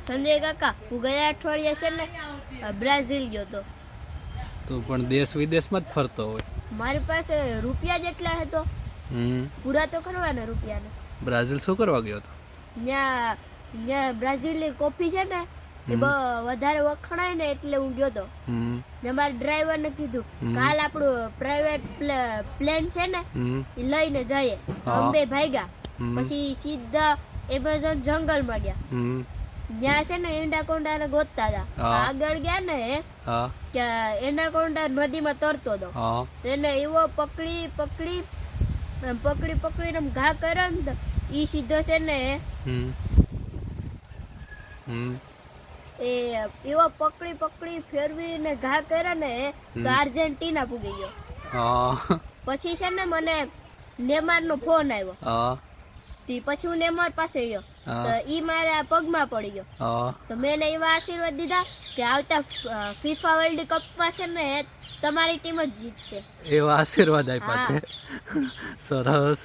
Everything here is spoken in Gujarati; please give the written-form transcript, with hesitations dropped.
સંજય કાકા હું ગયા અઠવાડિયે છે ને બ્રાઝિલ ગયો તો પણ દેશ વિદેશમાં જ ફરતો હોય. મારી પાસે રૂપિયા જેટલા હતો પૂરા તો કરવાના રૂપિયાને. બ્રાઝિલ શું કરવા ગયો હતો? ત્યાં બ્રાઝિલની કોફી છે ને એ વધારે વખણાય ને એટલે હું ગયો તો. ને મારા ડ્રાઈવરને કીધું કાલ આપણું પ્રાઇવેટ પ્લેન છે ને એ લઈને જઈએ. અંબે ભાગ્યા પછી સીધા એમેઝોન જંગલમાં ગયા. ત્યાં છે ને એનાકોન્ડા ગોતતા હતા. આગળ ગયા ને કે એનાકોન્ડા નદીમાં તરતો હતો. એને એવો પકડીને ઘા કર્યો ને ઈ સીધો છે ને એ એવો પકડી ફેરવીને ઘા કર્યો ને તો આર્જેન્ટિના પૂગી ગયો. પછી છે ને મને નેમારનો ફોન આવ્યો. પછી હું નેમાર પાસે ગયો તો ઈ મારા પગમાં પડી ગયો. તો મેં એવા આશીર્વાદ દીધા કે આવતા ફીફા વર્લ્ડ કપમાં છે ને તમારી ટીમ જ જીતશે. એવા આશીર્વાદ આપ્યા. સરસ.